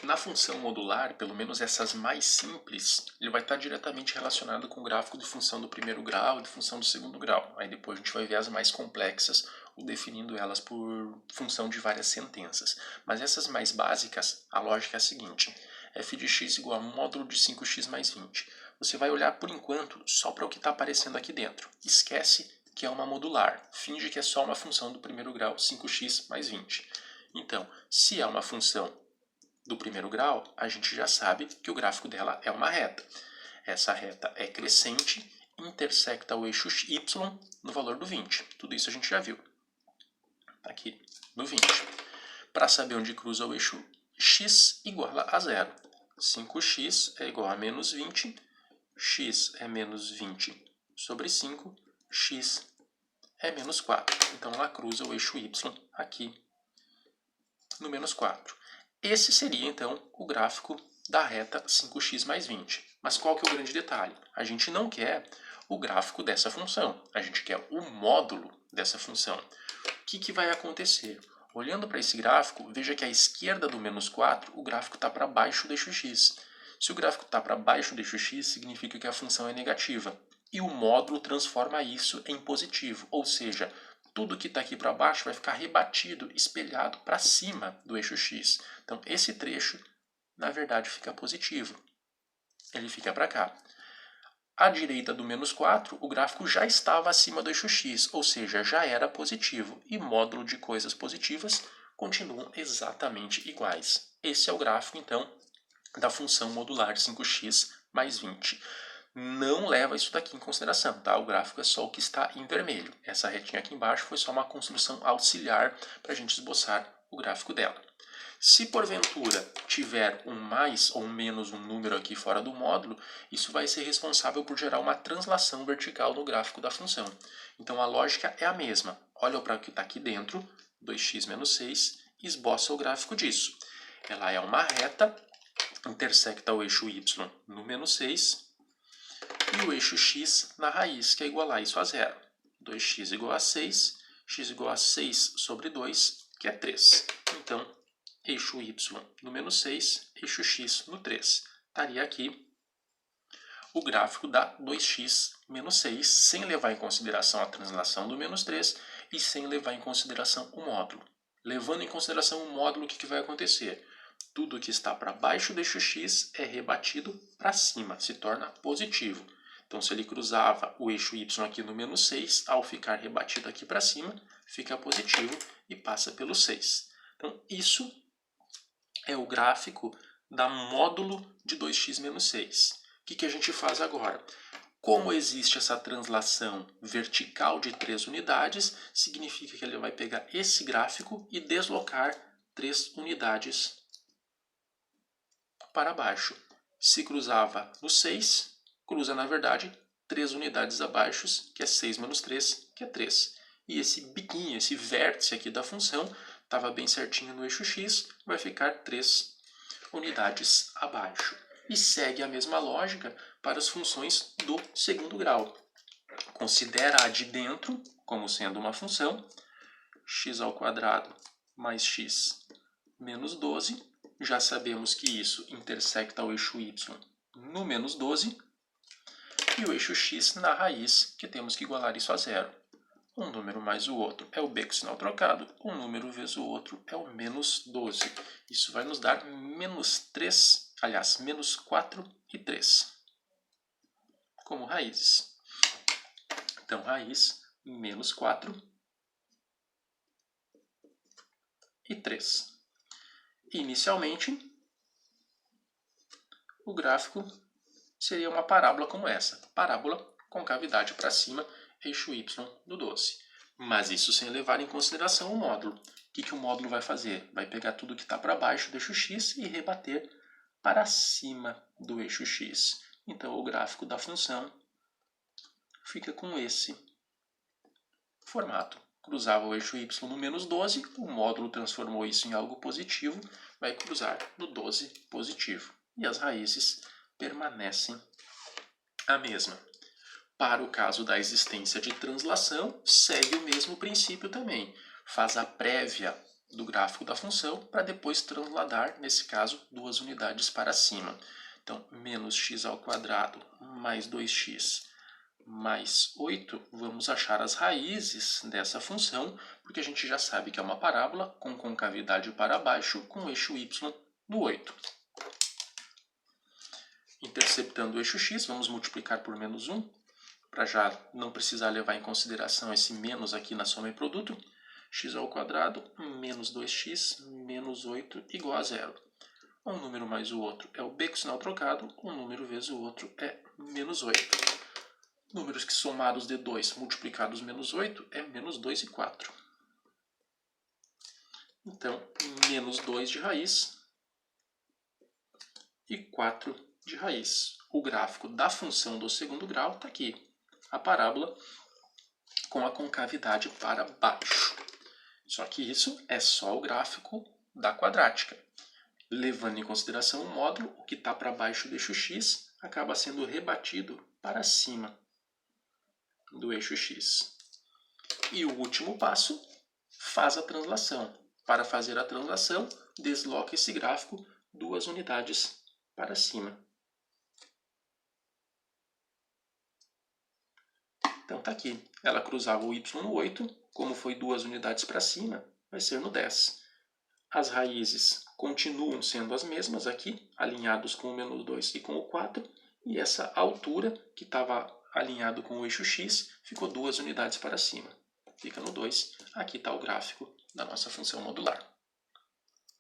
Na função modular, pelo menos essas mais simples, ele vai estar diretamente relacionado com o gráfico de função do primeiro grau e de função do segundo grau. Aí depois a gente vai ver as mais complexas, ou definindo elas por função de várias sentenças. Mas essas mais básicas, a lógica é a seguinte: f de x igual a módulo de 5x mais 20. Você vai olhar, por enquanto, só para o que está aparecendo aqui dentro. Esquece que é uma modular. Finge que é só uma função do primeiro grau, 5x mais 20. Então, se é uma função do primeiro grau, a gente já sabe que o gráfico dela é uma reta. Essa reta é crescente, intersecta o eixo y no valor do 20. Tudo isso a gente já viu. Tá aqui, no 20. Para saber onde cruza o eixo x iguala a zero. 5x é igual a menos 20, x é menos 20 sobre 5, x é menos 4. Então ela cruza o eixo y aqui no menos 4. Esse seria, então, o gráfico da reta 5x mais 20. Mas qual que é o grande detalhe? A gente não quer o gráfico dessa função, a gente quer o módulo dessa função. O que vai acontecer? Olhando para esse gráfico, veja que à esquerda do menos 4, o gráfico está para baixo do eixo x. Se o gráfico está para baixo do eixo x, significa que a função é negativa. E o módulo transforma isso em positivo, ou seja, tudo que está aqui para baixo vai ficar rebatido, espelhado para cima do eixo x. Então, esse trecho, na verdade, fica positivo. Ele fica para cá. À direita do menos 4, o gráfico já estava acima do eixo x, ou seja, já era positivo. E módulo de coisas positivas continuam exatamente iguais. Esse é o gráfico, então, da função modular 5x mais 20. Não leva isso daqui em consideração, tá? O gráfico é só o que está em vermelho. Essa retinha aqui embaixo foi só uma construção auxiliar para a gente esboçar o gráfico dela. Se porventura tiver um mais ou um menos um número aqui fora do módulo, isso vai ser responsável por gerar uma translação vertical no gráfico da função. Então a lógica é a mesma. Olha para o que está aqui dentro, 2x menos 6, e esboça o gráfico disso. Ela é uma reta, intersecta o eixo y no menos 6, e o eixo x na raiz, que é igualar isso a zero. 2x igual a 6, x igual a 6 sobre 2, que é 3. Então, eixo y no menos 6, eixo x no 3. Estaria aqui o gráfico da 2x menos 6, sem levar em consideração a translação do menos 3 e sem levar em consideração o módulo. Levando em consideração o módulo, o que vai acontecer? Tudo que está para baixo do eixo x é rebatido para cima, se torna positivo. Então, se ele cruzava o eixo y aqui no menos 6, ao ficar rebatido aqui para cima, fica positivo e passa pelo 6. Então, isso é o gráfico da módulo de 2x menos 6. O que a gente faz agora? Como existe essa translação vertical de 3 unidades, significa que ele vai pegar esse gráfico e deslocar 3 unidades para baixo. Se cruzava no 6, cruza, na verdade, 3 unidades abaixo, que é 6 menos 3, que é 3. E esse biquinho, esse vértice aqui da função, estava bem certinho no eixo x, vai ficar 3 unidades abaixo. E segue a mesma lógica para as funções do segundo grau. Considera a de dentro como sendo uma função, x² mais x menos 12. Já sabemos que isso intersecta o eixo y no menos 12. E o eixo x na raiz, que temos que igualar isso a zero. Um número mais o outro é o b com sinal trocado, um número vezes o outro é o menos 12. Isso vai nos dar menos 3, aliás, menos 4 e 3, como raízes. Então, raiz menos 4 e 3. Inicialmente, o gráfico seria uma parábola como essa. Parábola com cavidade para cima, eixo y do 12. Mas isso sem levar em consideração o módulo. O que o módulo vai fazer? Vai pegar tudo que está para baixo do eixo x e rebater para cima do eixo x. Então o gráfico da função fica com esse formato. Cruzava o eixo y no menos 12, o módulo transformou isso em algo positivo, vai cruzar no 12 positivo. E as raízes permanecem a mesma. Para o caso da existência de translação, segue o mesmo princípio também. Faz a prévia do gráfico da função para depois transladar, nesse caso, 2 unidades para cima. Então, menos x ao quadrado mais 2x mais 8, vamos achar as raízes dessa função, porque a gente já sabe que é uma parábola com concavidade para baixo com eixo y no 8. Interceptando o eixo x, vamos multiplicar por menos 1, para já não precisar levar em consideração esse menos aqui na soma e produto. X ao quadrado menos 2x menos 8 igual a zero. Um número mais o outro é o b com sinal trocado, um número vezes o outro é menos 8. Números que somados de 2 multiplicados menos 8 é menos 2 e 4. Então, menos 2 de raiz e 4 de raiz. O gráfico da função do segundo grau está aqui. A parábola com a concavidade para baixo. Só que isso é só o gráfico da quadrática. Levando em consideração o módulo, o que está para baixo do eixo x acaba sendo rebatido para cima do eixo x. E o último passo, faz a translação. Para fazer a translação, desloca esse gráfico 2 unidades para cima. Então está aqui. Ela cruzava o y no 8, como foi 2 unidades para cima, vai ser no 10. As raízes continuam sendo as mesmas aqui, alinhados com o menos 2 e com o 4, e essa altura, que estava alinhado com o eixo x, ficou 2 unidades para cima. Fica no 2. Aqui está o gráfico da nossa função modular.